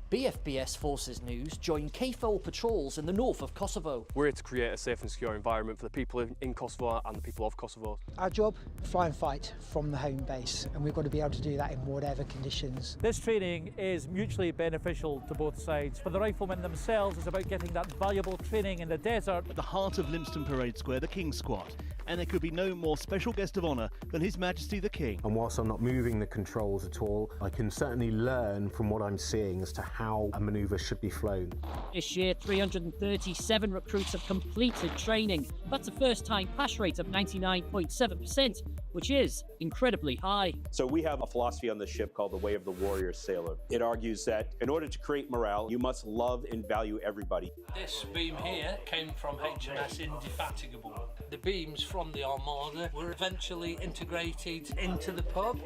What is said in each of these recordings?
BFBS Forces News join KFOR patrols in the north of Kosovo. We're here to create a safe and secure environment for the people in Kosovo and the people of Kosovo. Our job, fly and fight from the home base, and we've got to be able to do that in whatever conditions. This training is mutually beneficial to both sides. For the riflemen themselves, it's about getting that valuable training in the desert. At the heart of Lympstone Parade Square, the King's Squad, and there could be no more special guest of honour than His Majesty the King. And whilst I'm not moving the controls at all, I can certainly learn from what I'm seeing as to how a manoeuvre should be flown. This year, 337 recruits have completed training. That's a first-time pass rate of 99.7%, which is incredibly high. So we have a philosophy on the ship called the Way of the Warrior Sailor. It argues that in order to create morale, you must love and value everybody. This beam here came from HMS Indefatigable. The beams from the Armada were eventually integrated into the pub.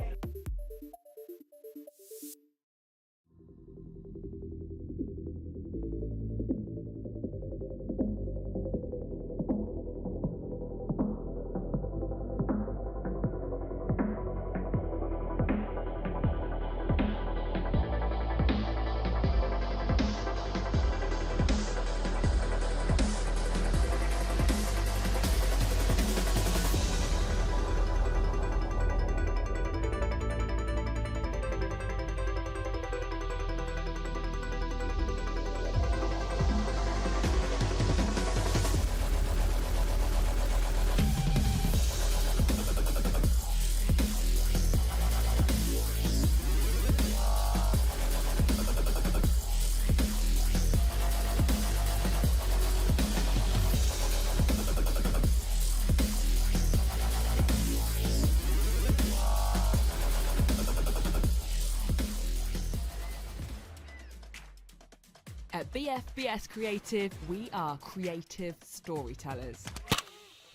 At BFBS Creative, we are creative storytellers.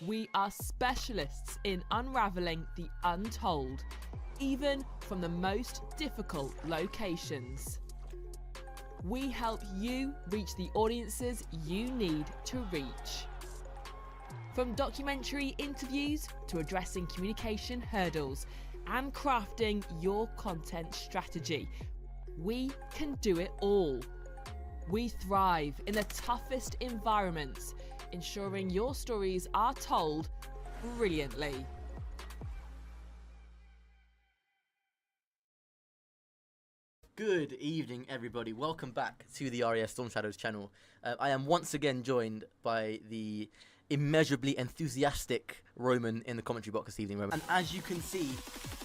We are specialists in unravelling the untold, even from the most difficult locations. We help you reach the audiences you need to reach. From documentary interviews to addressing communication hurdles and crafting your content strategy, we can do it all. We thrive in the toughest environments, ensuring your stories are told brilliantly. Good evening, everybody. Welcome back to the RAF Storm Shadows channel. I am once again joined by the immeasurably enthusiastic Roman in the commentary box this evening, Roman. And as you can see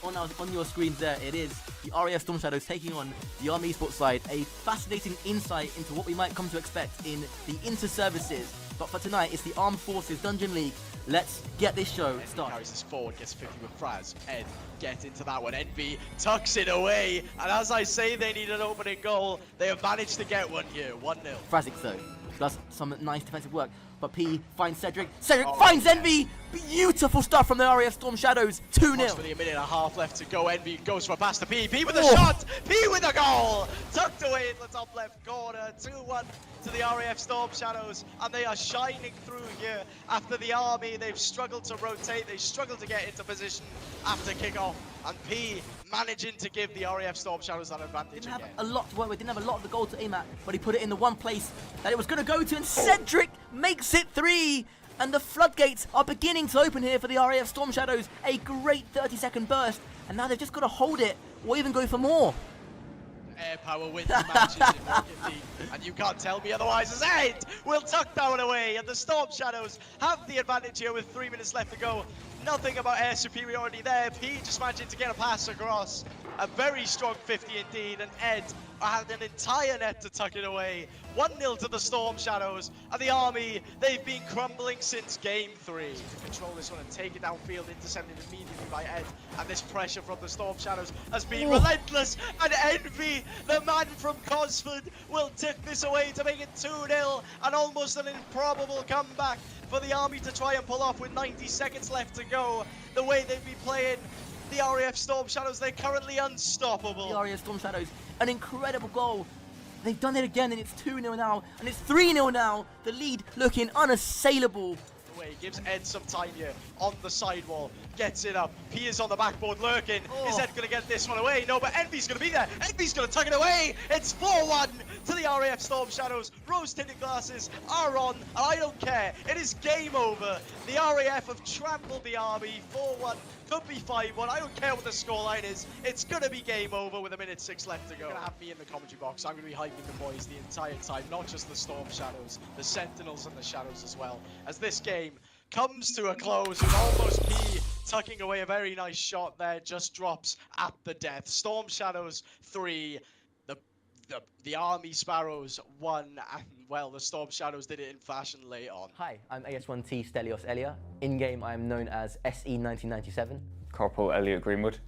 on your screens there, it is the RAF Storm Shadows taking on the Army Esports side. A fascinating insight into what we might come to expect in the inter-services. But for tonight, it's the Armed Forces Dungeon League. Let's get this show started. Carries this forward, gets 50 with Fraz. Ed gets into that one. Envy tucks it away. And as I say, they need an opening goal. They have managed to get one here, 1-0. Frazic though does some nice defensive work, but P finds Cedric. Cedric finds Envy. Beautiful stuff from the RAF Storm Shadows. 2-0. Approximately a minute and a half left to go. Envy goes for a pass to P. P with a shot. P with a goal. Tucked away in the top left corner. 2-1 to the RAF Storm Shadows, and they are shining through here. After the Army, they've struggled to rotate. They struggled to get into position after kickoff, and P managing to give the RAF Storm Shadows that advantage. Didn't have a lot to work with, didn't have a lot of the goal to aim at, but he put it in the one place that it was going to go to, and Cedric makes it 3! And the floodgates are beginning to open here for the RAF Storm Shadows. A great 30-second burst, and now they've just got to hold it, or even go for more. Air power wins matches in Rocket League, and you can't tell me otherwise, as Ed will tuck that one away, and the Storm Shadows have the advantage here with 3 minutes left to go. Nothing about air superiority there. P just managing to get a pass across. A very strong 50 indeed, and Ed had an entire net to tuck it away. 1-0 to the Storm Shadows, and the Army, they've been crumbling since game 3. Control this one and take it downfield, intercepted immediately by Ed, and this pressure from the Storm Shadows has been relentless, and Envy, the man from Cosford, will tip this away to make it 2-0, and almost an improbable comeback for the Army to try and pull off with 90 seconds left to go. The way they've been playing, the RAF Storm Shadows, they're currently unstoppable. The RAF Storm Shadows, an incredible goal. They've done it again, and it's 2-0 now, and it's 3-0 now. The lead looking unassailable. Away, gives Ed some time here on the sidewall, gets it up. P is on the backboard lurking. Is Ed going to get this one away? No, but Envy's going to be there. Envy's going to tuck it away. It's 4-1 to the RAF Storm Shadows. Rose-tinted glasses are on, and I don't care. It is game over. The RAF have trampled the army 4-1, could be 5-1. I don't care what the scoreline is. It's going to be game over with 1:06 left to go. You're going to have me in the commentary box. I'm going to be hyping the boys the entire time, not just the Storm Shadows, the Sentinels and the Shadows as well. As this game comes to a close with almost P tucking away a very nice shot there, just drops at the death. Storm Shadows 3, the Army Sparrows 1, and well, the Storm Shadows did it in fashion late on. Hi, I'm AS1T Stelios Elia. In-game, I am known as SE1997. Corporal Elliot Greenwood,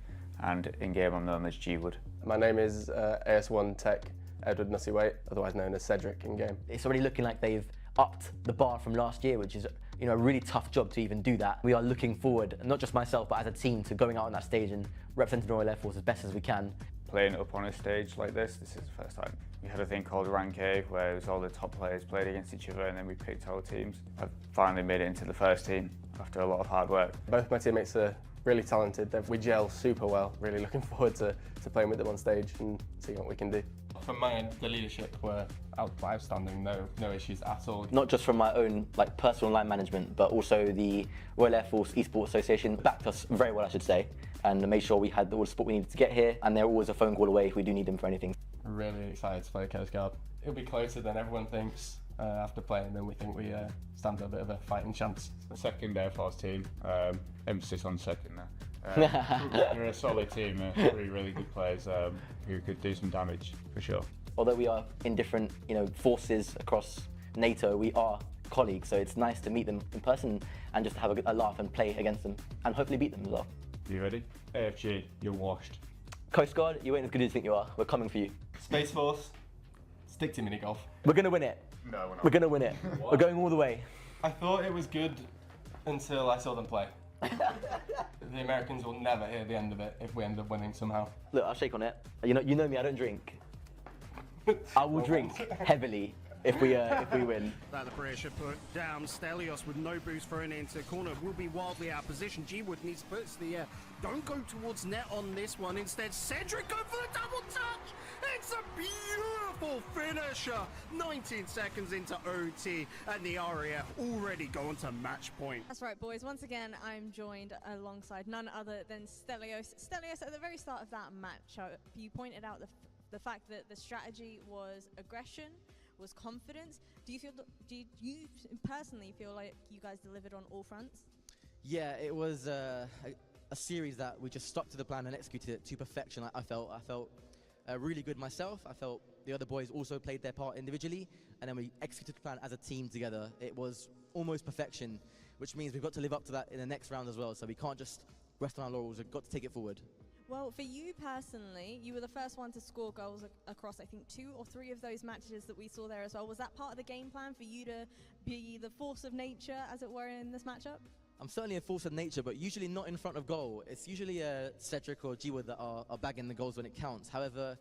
and in-game I'm known as G-Wood. My name is AS1 Tech Edward Nussey-Waite, otherwise known as Cedric in-game. It's already looking like they've upped the bar from last year, which is a really tough job to even do that. We are looking forward, not just myself, but as a team, to going out on that stage and representing the Royal Air Force as best as we can. Playing up on a stage like this is the first time. We had a thing called Rank A, where it was all the top players played against each other, and then we picked our teams. I've finally made it into the first team after a lot of hard work. Both my teammates are really talented. We gel super well. Really looking forward to playing with them on stage and seeing what we can do. From my end, the leadership were outstanding, no issues at all. Not just from my own personal line management, but also the Royal Air Force Esports Association backed us very well, I should say, and made sure we had all the support we needed to get here, and they're always a phone call away if we do need them for anything. Really excited to play Coast Guard. It'll be closer than everyone thinks after playing them. We think we stand a bit of a fighting chance. The second Air Force team, emphasis on second there. We're a solid team, three really good players who could do some damage for sure. Although we are in different forces across NATO, we are colleagues, so it's nice to meet them in person and just have a laugh and play against them and hopefully beat them as well. You ready? AFG, you're washed. Coast Guard, you ain't as good as you think you are. We're coming for you. Space Force, stick to mini golf. We're going to win it. No, we're not. We're going to win it. We're going all the way. I thought it was good until I saw them play. The Americans will never hear the end of it if we end up winning somehow. Look, I'll shake on it. You know me, I don't drink. I will drink heavily if we win. That the pressure put down. Stelios with no boost thrown into the corner will be wildly out of position. G-Wood needs to put it to the air. Don't go towards net on this one. Instead, Cedric go for the double touch. It's a beautiful finisher. 19 seconds into OT, and the RAF already going to match point. That's right, boys. Once again, I'm joined alongside none other than Stelios. Stelios, at the very start of that match, you pointed out the fact that the strategy was aggression, was confidence. Do you personally feel like you guys delivered on all fronts? Yeah, it was a series that we just stuck to the plan and executed it to perfection. I felt really good myself. I felt the other boys also played their part individually, and then we executed the plan as a team together. It was almost perfection, which means we've got to live up to that in the next round as well. So we can't just rest on our laurels. We've got to take it forward. Well, for you personally, you were the first one to score goals across, I think, 2 or 3 of those matches that we saw there as well. Was that part of the game plan for you to be the force of nature, as it were, in this matchup? I'm certainly a force of nature, but usually not in front of goal. It's usually Cedric or G-Wood that are bagging the goals when it counts. However,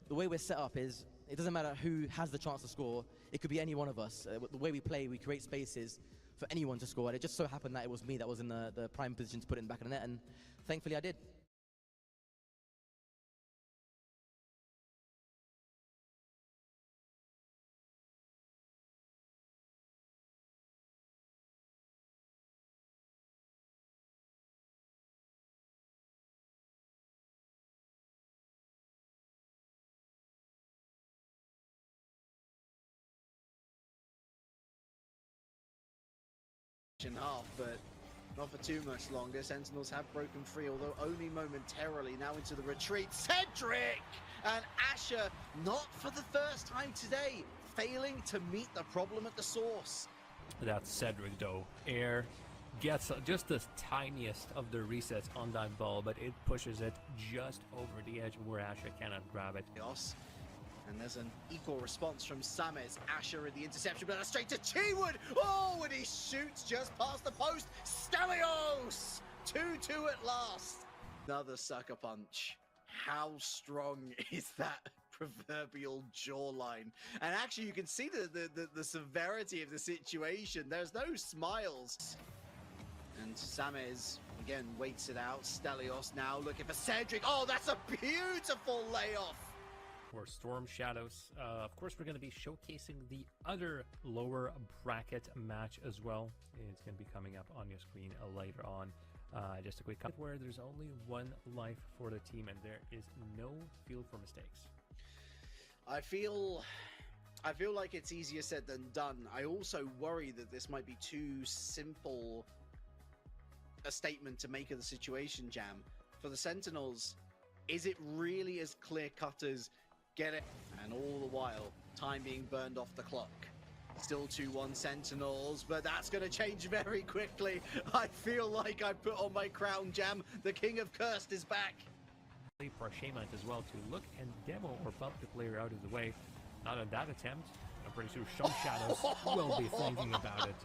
the way we're set up is, it doesn't matter who has the chance to score. It could be any one of us. The way we play, we create spaces for anyone to score. And it just so happened that it was me that was in the prime position to put it in the back of the net, and thankfully I did. Half, but not for too much longer. Sentinels have broken free, although only momentarily. Now into the retreat. Cedric and Asher, not for the first time today, failing to meet the problem at the source. That's Cedric though. Air gets just the tiniest of the resets on that ball, but it pushes it just over the edge where Asher cannot grab it. And there's an equal response from Samet. Asher in the interception, but straight to T-Wood. Oh, and he shoots just past the post. Stelios! 2-2 at last. Another sucker punch. How strong is that proverbial jawline? And actually, you can see the severity of the situation. There's no smiles. And Samet again waits it out. Stelios now looking for Cedric. Oh, that's a beautiful layoff. for Storm Shadows. Of course, we're going to be showcasing the other lower bracket match as well. It's going to be coming up on your screen later on. Just a quick cut where there's only one life for the team and there is no field for mistakes. I feel like it's easier said than done. I also worry that this might be too simple a statement to make of the situation, Jam. For the Sentinels, is it really as clear-cut as get it? And all the while, time being burned off the clock. Still 2-1 Sentinels, but that's going to change very quickly. I feel like I put on my crown, Jam. The King of Cursed is back. For SHOWMATCH as well to look and demo or bump the player out of the way. Not on that attempt. I'm pretty sure Storm Shadows will be thinking about it.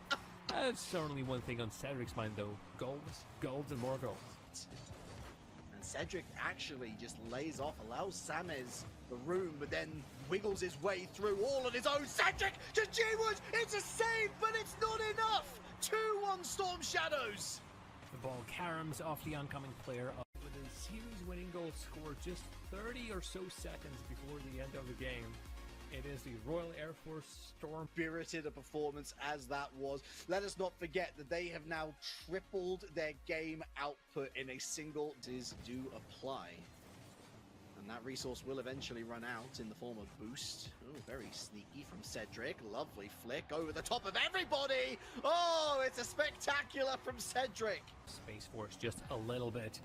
That's certainly one thing on Cedric's mind though. Golds, golds, and more golds. And Cedric actually just lays off, allows Samez the room, but then wiggles his way through all on his own. Cedric to G-Wood! It's a save, but it's not enough! 2-1 Storm Shadows! The ball caroms off the oncoming player with a series-winning goal scored just 30 or so seconds before the end of the game. It is the Royal Air Force Storm. Spirited a performance as that was. Let us not forget that they have now tripled their game output in a single. Do apply. And that resource will eventually run out in the form of boost. Oh, very sneaky from Cedric. Lovely flick over the top of everybody. Oh, it's a spectacular from Cedric. Space Force just a little bit.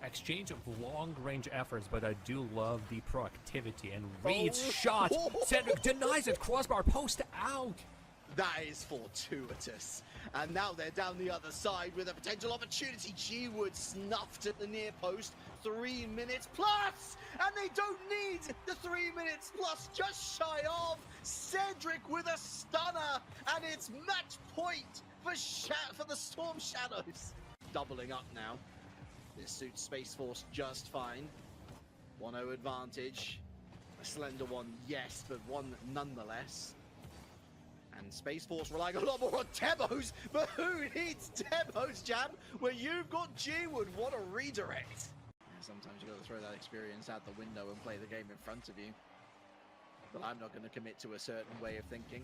Exchange of long-range efforts, but I do love the proactivity and Reed's shot. Cedric denies it. Crossbar post out. That is fortuitous. And now they're down the other side with a potential opportunity. G-Wood snuffed at the near post. 3 minutes plus! And they don't need the 3 minutes plus, just shy of. Cedric with a stunner. And it's match point for the Storm Shadows. Doubling up now. This suits Space Force just fine. 1-0 advantage. A slender one, yes, but one nonetheless. And Space Force relying a lot more on demos, but who needs demos, Jam? Where you've got G-Wood, what a redirect. Sometimes you got to throw that experience out the window and play the game in front of you. But I'm not going to commit to a certain way of thinking.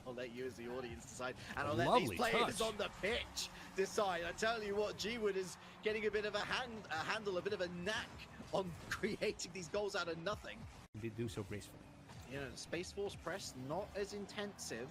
I'll let you as the audience decide. And I'll let these players on the pitch decide. I tell you what, G-Wood is getting a bit of a handle, a bit of a knack on creating these goals out of nothing. They do so gracefully. You know, Space Force press not as intensive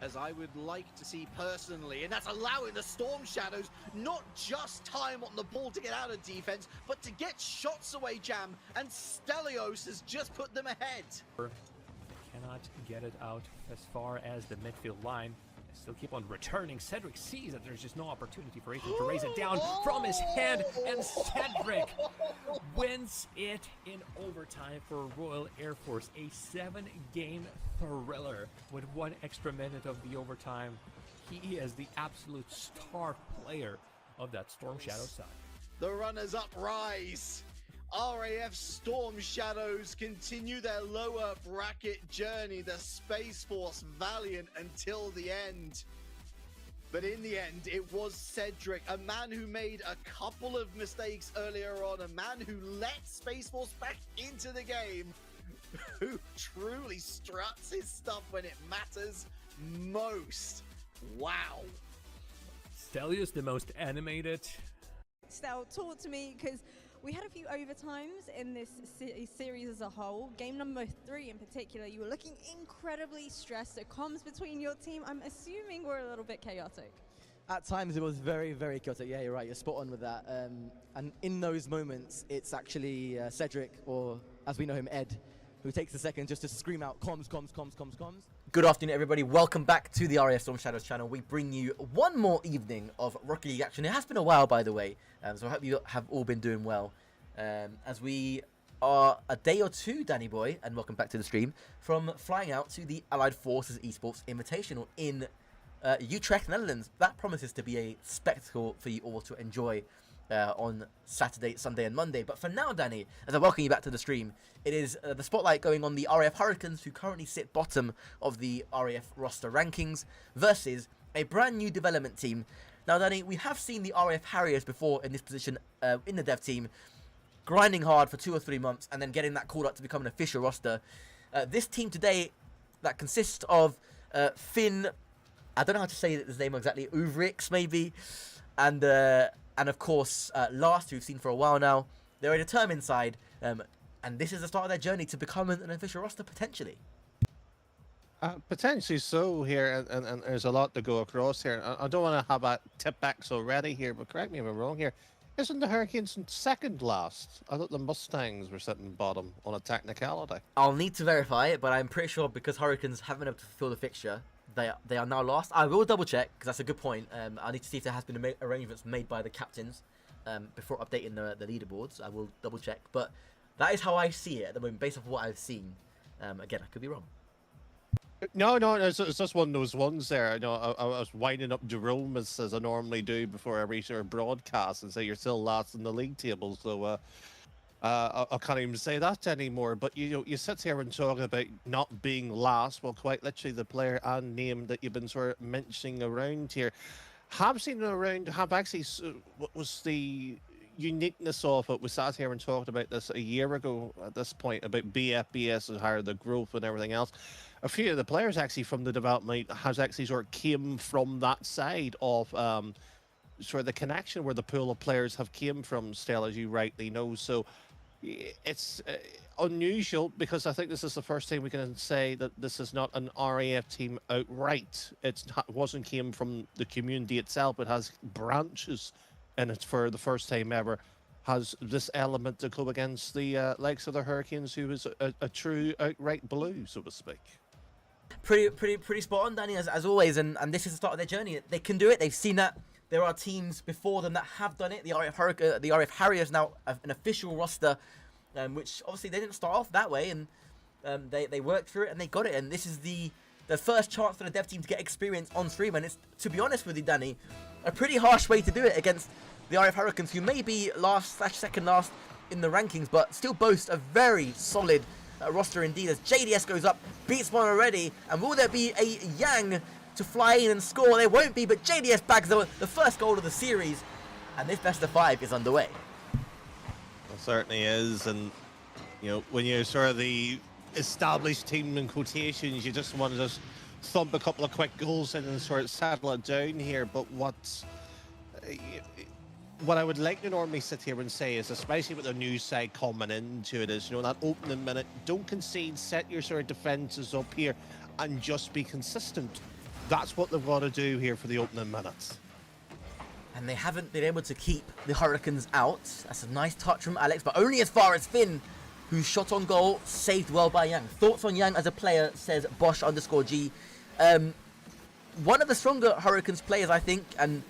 as I would like to see personally, and that's allowing the Storm Shadows not just time on the ball to get out of defense, but to get shots away, Jam, and Stelios has just put them ahead. Cannot get it out as far as the midfield line. Still keep on returning. Cedric sees that there's just no opportunity for Ethan to raise it down from his head, and Cedric wins it in overtime for Royal Air Force. A 7-game thriller with 1 extra minute of the overtime. He is the absolute star player of that Storm Shadow side. The runners-up rise. RAF Storm Shadows continue their lower bracket journey. The Space Force valiant until the end. But in the end, it was Cedric, a man who made a couple of mistakes earlier on, a man who let Space Force back into the game, who truly struts his stuff when it matters most. Wow. Stelios, the most animated. Stel, talk to me, because we had a few overtimes in this series as a whole. Game number 3 in particular, you were looking incredibly stressed. The comms between your team, I'm assuming, were a little bit chaotic. At times it was very, very chaotic. Yeah, you're right. You're spot on with that. And in those moments, it's actually Cedric, or as we know him, Ed, who takes a second just to scream out comms, comms, comms, comms, comms. Good afternoon, everybody. Welcome back to the RAF Storm Shadows channel. We bring you one more evening of Rocket League action. It has been a while, by the way, so I hope you have all been doing well. As we are a day or two, Danny boy, and welcome back to the stream, from flying out to the Allied Forces Esports Invitational in Utrecht, Netherlands. That promises to be a spectacle for you all to enjoy on Saturday, Sunday and Monday. But for now, Danny, as I welcome you back to the stream, it is the spotlight going on the RAF Hurricanes, who currently sit bottom of the RAF roster rankings, versus a brand new development team. Now, Danny, we have seen the RAF Harriers before in this position in the dev team. grinding hard for 2 or 3 months, and then getting that called up to become an official roster. This team today that consists of Finn, I don't know how to say his name exactly, Uvrix maybe, and of course Last, who we've seen for a while now. They're a determined side, and this is the start of their journey to become an official roster potentially. Potentially so here, and there's a lot to go across here. I don't want to have a tip backs already here, but correct me if I'm wrong here. Isn't the Hurricanes second last? I thought the Mustangs were sitting bottom on a technicality. I'll need to verify it, but I'm pretty sure because Hurricanes haven't been able to fulfill the fixture, they are now last. I will double check, because that's a good point. I need to see if there has been arrangements made by the captains before updating the leaderboards. I will double check, but that is how I see it at the moment, based off what I've seen. Again, I could be wrong. No, it's just one of those ones there. I know I was winding up Jerome as I normally do before every sort of broadcast and say you're still last in the league table. So I can't even say that anymore. But you sit here and talk about not being last. Well, quite literally the player and name that you've been sort of mentioning around here. Have seen around. Have actually. What was the uniqueness of it? We sat here and talked about this a year ago at this point about BFBS and how the growth and everything else. A few of the players actually from the development has actually sort of came from that side of sort of the connection where the pool of players have came from, Stella, as you rightly know. So it's unusual because I think this is the first time we can say that this is not an RAF team outright. It wasn't came from the community itself. It has branches in it for the first time ever. Has this element to go against the likes of the Hurricanes, who is a true outright blue, so to speak. Pretty spot on, Danny, as always, and this is the start of their journey. They can do it. They've seen that. There are teams before them that have done it. The RF Harriers now an official roster, which obviously they didn't start off that way, and they worked through it and they got it. And this is the first chance for the dev team to get experience on stream. And it's, to be honest with you, Danny, a pretty harsh way to do it against the RF Hurricanes, who may be last/second last in the rankings, but still boast a very solid roster indeed, as JDS goes up, beats one already, and will there be a Yang to fly in and score? There won't be, but JDS bags the first goal of the series, and this best of 5 is underway. It certainly is, and when you're sort of the established team in quotations, you just want to just thump a couple of quick goals in and sort of settle it down here. But what I would like to normally sit here and say is, especially with the new side coming into it, is, that opening minute, don't concede, set your sort of defences up here and just be consistent. That's what they've got to do here for the opening minutes. And they haven't been able to keep the Hurricanes out. That's a nice touch from Alex, but only as far as Finn, whose shot on goal saved well by Yang. Thoughts on Yang as a player, says Bosch_G. One of the stronger Hurricanes players, I think, and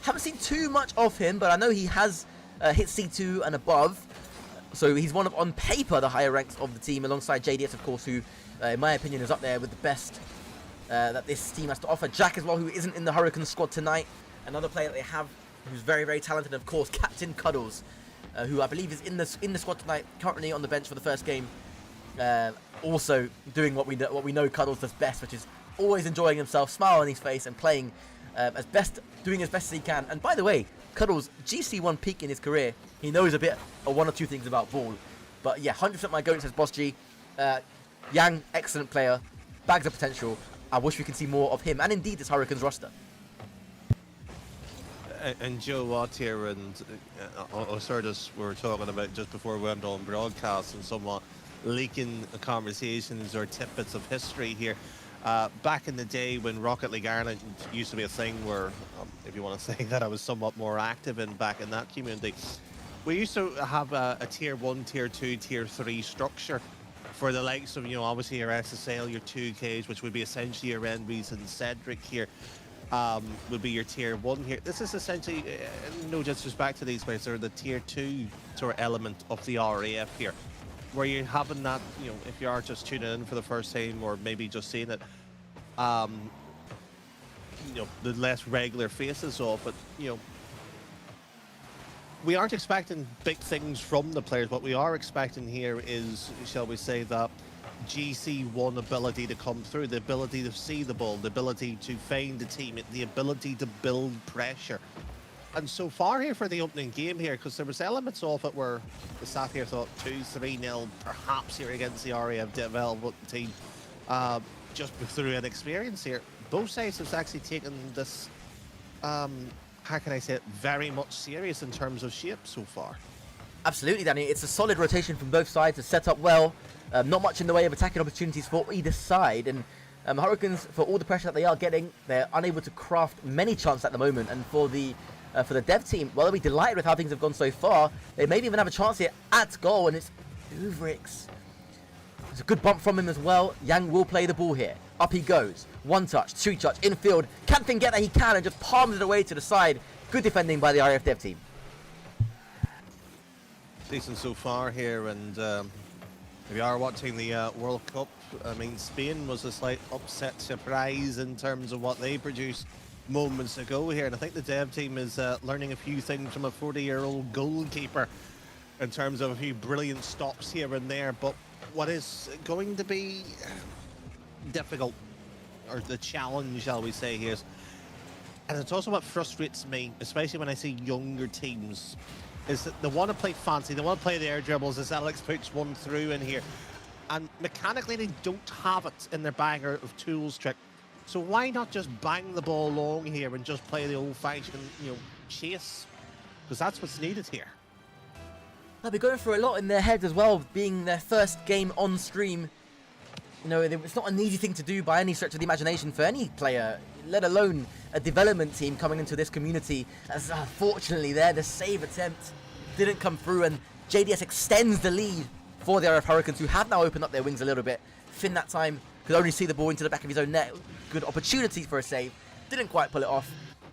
haven't seen too much of him, but I know he has hit C2 and above. So he's one of, on paper, the higher ranks of the team, alongside JDS, of course, who, in my opinion, is up there with the best that this team has to offer. Jack as well, who isn't in the Hurricane squad tonight. Another player that they have who's very, very talented, and of course, Captain Cuddles, who I believe is in the squad tonight, currently on the bench for the first game. Also doing what we know Cuddles does best, which is always enjoying himself, smile on his face, and playing doing as best as he can. And by the way, Cuddles, GC1 peak in his career. He knows a bit of one or two things about ball. But yeah, 100% my goat, says Boss G. Yang, excellent player, bags of potential. I wish we could see more of him, and indeed this Hurricanes roster. And Joe Watt here, and Osirtis, we were talking about just before we went on broadcast, and somewhat leaking conversations or tidbits of history here. Back in the day when Rocket League Ireland used to be a thing where, if you want to say that, I was somewhat more active back in that community. We used to have a tier 1, tier 2, tier 3 structure for the likes of, obviously your SSL, your 2Ks, which would be essentially your Envies and Cedric here, would be your tier 1 here. This is essentially, no disrespect to these players, they're the tier 2 sort of element of the RAF here, where you're having that, if you are just tuning in for the first time or maybe just seeing it, the less regular faces of it, we aren't expecting big things from the players. What we are expecting here is, shall we say, that GC1 ability to come through, the ability to see the ball, the ability to find the team, the ability to build pressure. And so far here for the opening game here, because there was elements of it where the sat here thought 2-3-0 perhaps here against the RAF development team, just through inexperience here. Both sides have actually taken this, how can I say it, very much serious in terms of shape so far. Absolutely, Danny. It's a solid rotation from both sides. It's set up well. Not much in the way of attacking opportunities for either side. And Hurricanes, for all the pressure that they are getting, they're unable to craft many chances at the moment. And for the dev team, well, they'll be delighted with how things have gone so far. They maybe even have a chance here at goal, and it's Uvrix. It's a good bump from him as well. Yang will play the ball here. Up he goes. One touch, two touch, infield. Can't think get that he can, and just palms it away to the side. Good defending by the RAF dev team. Decent so far here, and if you are watching the World Cup, I mean, Spain was a slight upset surprise in terms of what they produced moments ago here, and I think the dev team is learning a few things from a 40-year-old goalkeeper in terms of a few brilliant stops here and there. But what is going to be difficult, or the challenge, shall we say, here, and it's also what frustrates me, especially when I see younger teams, is that they want to play fancy, they want to play the air dribbles as Alex puts one through in here, and mechanically they don't have it in their bag of tools trick. So why not just bang the ball long here and just play the old-fashioned, chase? Because that's what's needed here. They'll be going through a lot in their heads as well, being their first game on stream. It's not an easy thing to do by any stretch of the imagination for any player, let alone a development team coming into this community. As unfortunately the save attempt didn't come through, and JDS extends the lead for the RF Hurricanes, who have now opened up their wings a little bit. Finn that time could only see the ball into the back of his own net. Good opportunity for a save. Didn't quite pull it off.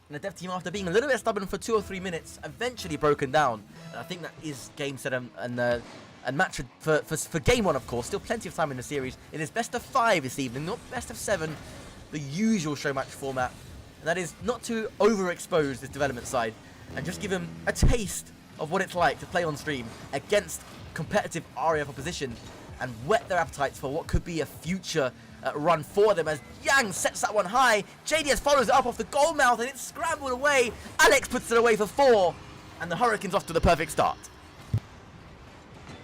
And the dev team, after being a little bit stubborn for 2 or 3 minutes, eventually broken down. And I think that is game set and match for game 1, of course. Still plenty of time in the series. It is best of 5 this evening, not best of 7. The usual show match format. And that is not to overexpose this development side and just give them a taste of what it's like to play on stream against competitive RAF opposition and whet their appetites for what could be a future run for them, as Yang sets that one high. JDS follows it up off the goal mouth, and it's scrambled away. Alex puts it away for 4, and the Hurricanes off to the perfect start.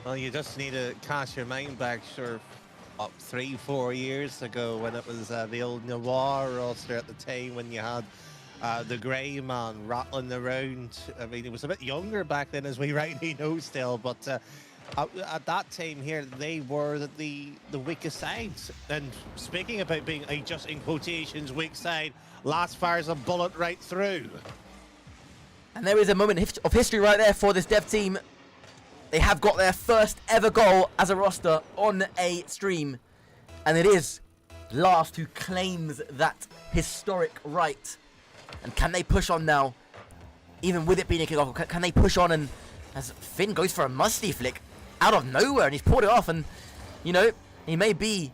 Well, you just need to cast your mind back, sure, up 3-4 years ago when it was the old Noir roster at the time, when you had the grey man rattling around. I mean, he was a bit younger back then, as we rightly know still, but at that time here, they were the weakest sides. And speaking about being a, just in quotations, weak side, last fires a bullet right through. And there is a moment of history right there for this dev team. They have got their first ever goal as a roster on a stream. And it is Last who claims that historic right. And can they push on now? Even with it being a kickoff, can they push on? And as Finn goes for a musty flick out of nowhere, and he's pulled it off, and he may be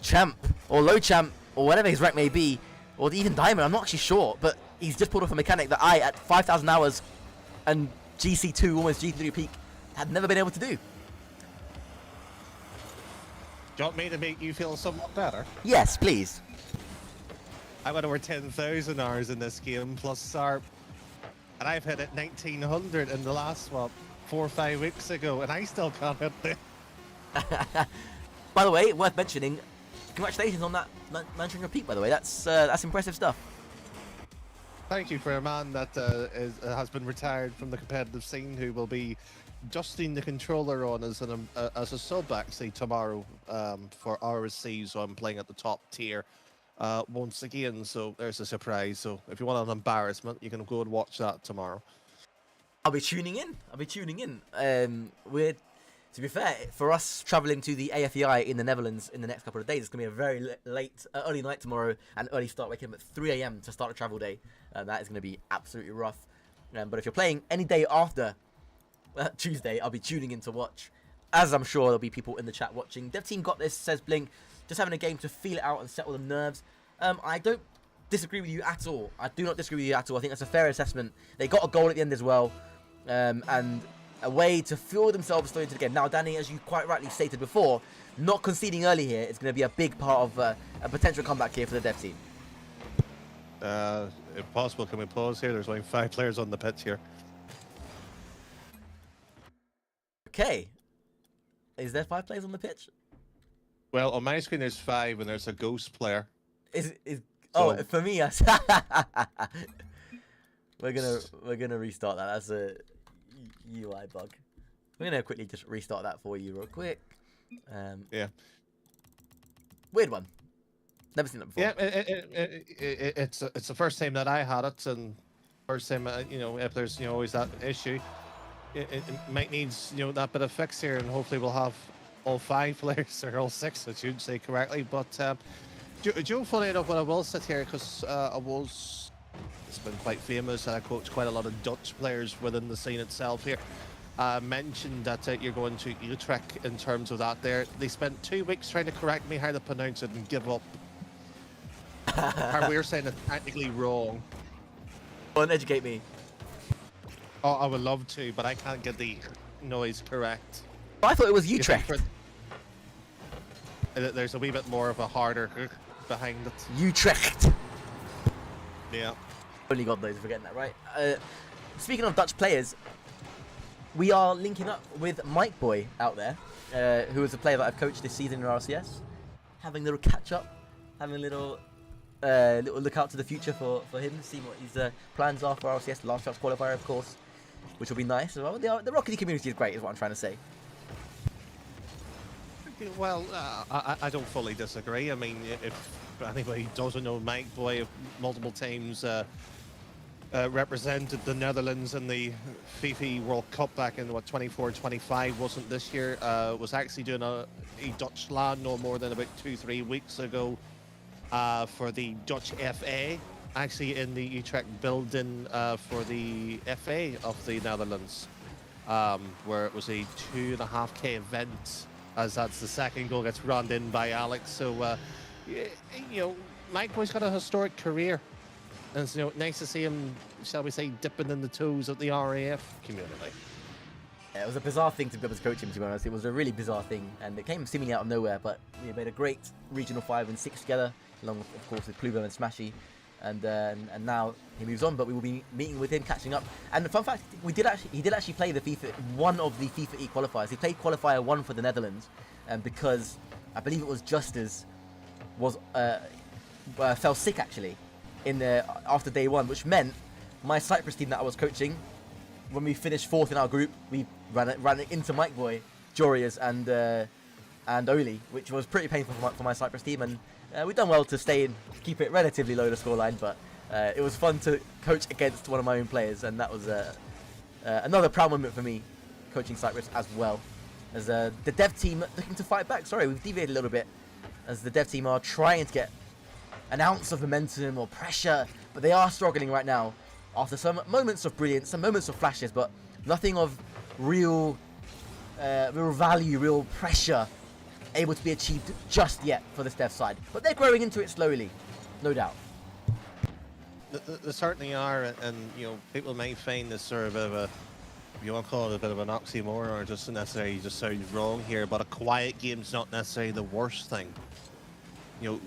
champ or low champ or whatever his rank may be, or even diamond, I'm not actually sure, but he's just pulled off a mechanic that I, at 5,000 hours and GC2, almost G3 peak, had never been able to do. Do you want me to make you feel somewhat better? Yes, please. I went over 10,000 hours in this game, plus SARP, and I've hit it 1,900 in the last, 4 or 5 weeks ago, and I still can't hit it. By the way, worth mentioning, congratulations on that 900 peak, by the way. That's impressive stuff. Thank you for a man that has been retired from the competitive scene, who will be dusting the controller on as a sub actually tomorrow for RSC, so I'm playing at the top tier once again, so there's a surprise. So if you want an embarrassment, you can go and watch that tomorrow. I'll be tuning in. To be fair, for us travelling to the AFEI in the Netherlands in the next couple of days, it's going to be a very early night tomorrow, and early start, waking up at 3 AM to start a travel day. That is going to be absolutely rough. But if you're playing any day after Tuesday, I'll be tuning in to watch, as I'm sure there'll be people in the chat watching. Dev team got this, says Blink. Just having a game to feel it out and settle the nerves. I don't disagree with you at all. I do not disagree with you at all. I think that's a fair assessment. They got a goal at the end as well, and a way to fuel themselves slowly into the game. Now, Danny, as you quite rightly stated before, not conceding early here is going to be a big part of a potential comeback here for the dev team. if possible, can we pause here? There's only 5 players on the pitch here. Okay. Is there 5 players on the pitch? Well, on my screen there's 5, and there's a ghost player. Oh, for me, we're gonna restart that. That's a UI bug. We're gonna quickly just restart that for you real quick. Yeah. Weird one. Never seen that before. Yeah, it's the first time that I had it, and first time you know, if there's always that issue, it might need that bit of fix here, and hopefully we'll have all 5 players, or all 6, I should say correctly. But Joe, funny enough, when I will sit here, because it's been quite famous, and I coach quite a lot of Dutch players within the scene itself here. Mentioned that you're going to Utrecht in terms of that there. They spent 2 weeks trying to correct me how to pronounce it and give up. We're saying it's technically wrong. Go on, educate me. Oh, I would love to, but I can't get the noise correct. I thought it was Utrecht. There's a wee bit more of a harder behind it. Utrecht. Yeah. Only God knows if we're getting that right. Speaking of Dutch players, we are linking up with Mike Boy out there, who is a player that I've coached this season in RCS. Having a little catch up, having a little look out to the future for him, see what his plans are for RCS, the last chance qualifier, of course, which will be nice as well. The Rockety community is great, is what I'm trying to say. Well, I don't fully disagree. I mean, if anybody doesn't know, Mike Boy multiple times represented the Netherlands in the FIFA World Cup back in 24-25, wasn't this year. Was actually doing a Dutch LAN no more than about 2-3 weeks ago for the Dutch FA, actually in the Utrecht building for the FA of the Netherlands, where it was a 2.5K event, as that's the second goal gets run in by Alex. So Mike Boy's got a historic career, and it's nice to see him, shall we say, dipping in the toes of the RAF community. Yeah, it was a bizarre thing to be able to coach him, to be honest. It was a really bizarre thing, and it came seemingly out of nowhere, but we made a great regional 5 and 6 together, along with, of course, with Plugo and Smashy, and now he moves on, but we will be meeting with him, catching up. And the fun fact, he did actually play one of the FIFA E qualifiers. He played qualifier 1 for the Netherlands, because I believe it was Justus fell sick actually after day 1, which meant my Cyprus team that I was coaching, when we finished 4th in our group, we ran it into Mike Boy, Jorias, and Oli, which was pretty painful for my Cyprus team, and we've done well to keep it relatively low, the scoreline, but it was fun to coach against one of my own players, and that was another proud moment for me, coaching Cyprus as well. As the dev team looking to fight back. Sorry, we've deviated a little bit, as the dev team are trying to get an ounce of momentum or pressure, but they are struggling right now after some moments of brilliance, some moments of flashes, but nothing of real value, real pressure able to be achieved just yet for this dev side. But they're growing into it slowly, no doubt. They certainly are, and people might find this sort of a, you want to call it a bit of an oxymoron, or just necessarily just sounds wrong here, but a quiet game's not necessarily the worst thing.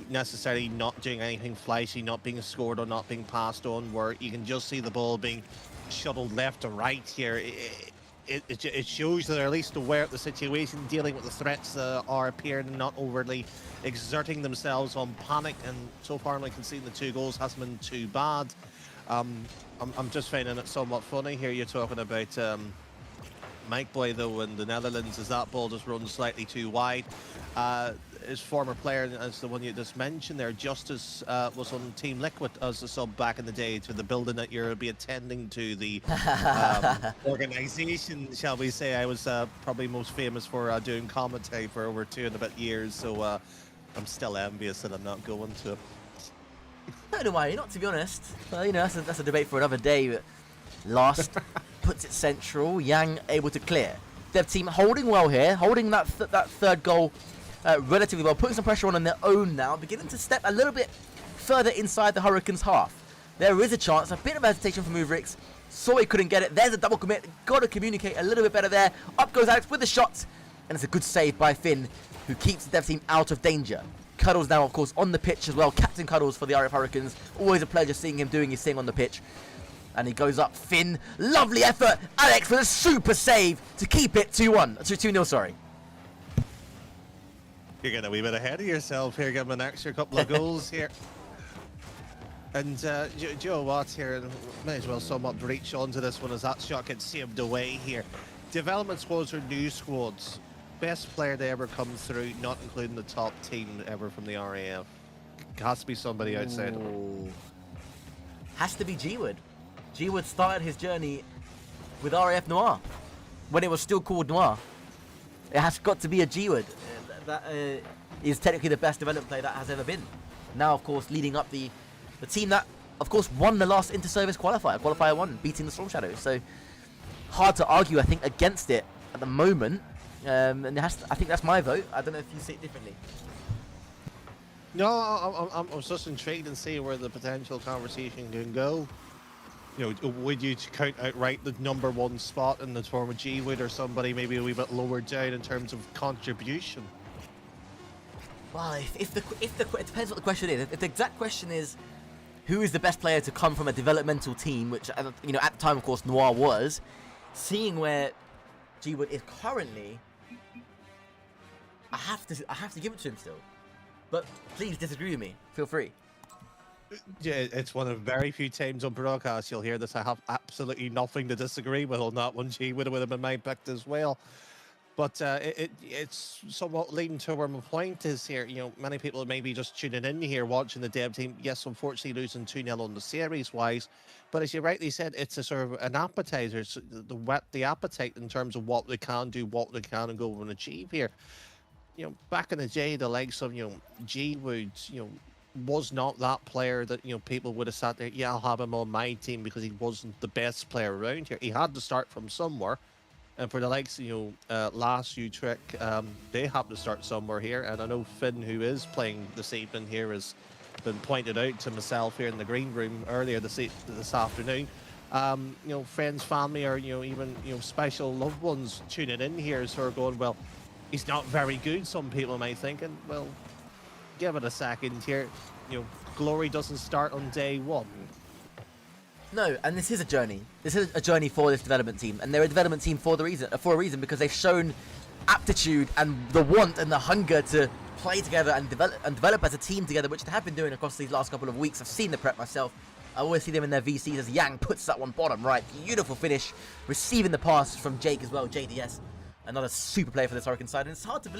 Necessarily not doing anything flashy, not being scored or not being passed on, where you can just see the ball being shuttled left to right here. It shows that they're at least aware of the situation, dealing with the threats that are appearing, not overtly exerting themselves on panic, and so far only conceding the 2 goals hasn't been too bad. I'm just finding it somewhat funny here. You're talking about Mike Boy, though, in the Netherlands, as that ball just runs slightly too wide. His former player, as the one you just mentioned there, Justus, was on Team Liquid as a sub back in the day, to the building that you'll be attending to, the organisation, shall we say. I was probably most famous for doing commentary for over 2 and a bit years, so I'm still envious that I'm not going to it. So do I, not to be honest. Well, that's a debate for another day. But last puts it central. Yang able to clear. Dev team holding well here, holding that third goal relatively well, putting some pressure on their own now, beginning to step a little bit further inside the Hurricanes' half. There is a chance, a bit of hesitation from Muvrix. Saw he couldn't get it. There's a double commit. Got to communicate a little bit better there. Up goes Alex with the shot, and it's a good save by Finn, who keeps the dev team out of danger. Cuddles now, of course, on the pitch as well. Captain Cuddles for the RF Hurricanes. Always a pleasure seeing him doing his thing on the pitch. And he goes up. Finn, lovely effort. Alex with a super save to keep it 2-0, sorry. You're getting a wee bit ahead of yourself here, getting an extra couple of goals here. And Joe Watts here, may as well sum up, reach onto this one as that shot gets saved away here. Development squads are new squads. Best player to ever come through, not including the top team ever from the RAF. Has to be somebody outside of them. Has to be G-Wood. G-Wood started his journey with RAF Noir when it was still called Noir. It has got to be a G-Wood. That is technically the best development player that has ever been. Now, of course, leading up the team that, of course, won the last inter-service qualifier, Qualifier 1, beating the Storm Shadows. So, hard to argue, I think, against it at the moment. And I think that's my vote. I don't know if you see it differently. No, I'm just intrigued and see where the potential conversation can go. You know, would you count outright the #1 spot in the form of G-Wood or somebody maybe a wee bit lower down in terms of contribution? Well, it depends what the question is. If the exact question is, who is the best player to come from a developmental team, which, you know, at the time, of course, Noir was, seeing where G-Wood is currently, I have to give it to him still. But please disagree with me. Feel free. Yeah, it's one of very few times on broadcast you'll hear this. I have absolutely nothing to disagree with on that one. G-Wood would have been my pick as well. But it's somewhat leading to where my point is here. You know, many people may be just tuning in here, watching the dev team. Yes, unfortunately losing 2-0 on the series-wise. But as you rightly said, it's a sort of an appetizer. So whet the appetite in terms of what they can do, what they can and go and achieve here. You know, back in the day, the likes of, you know, G-Wood, you know, was not that player that, you know, people would have sat there, yeah, I'll have him on my team because he wasn't the best player around here. He had to start from somewhere. And for the likes, you know, last Utrecht, they have to start somewhere here. And I know Finn, who is playing this evening here, has been pointed out to myself here in the green room earlier this afternoon. You know, friends, family, or, you know, even, you know, special loved ones tuning in here, so are going, well, he's not very good, some people might think. And, well, give it a second here. You know, glory doesn't start on day one. No, and this is a journey. This is a journey for this development team, and they're a development team for a reason, because they've shown aptitude and the want and the hunger to play together and develop as a team together, which they have been doing across these last couple of weeks. I've seen the prep myself. I always see them in their VCs as Yang puts that one bottom right. Beautiful finish, receiving the pass from Jake as well, JDS. Another super player for this Hurricane side, and it's hard to believe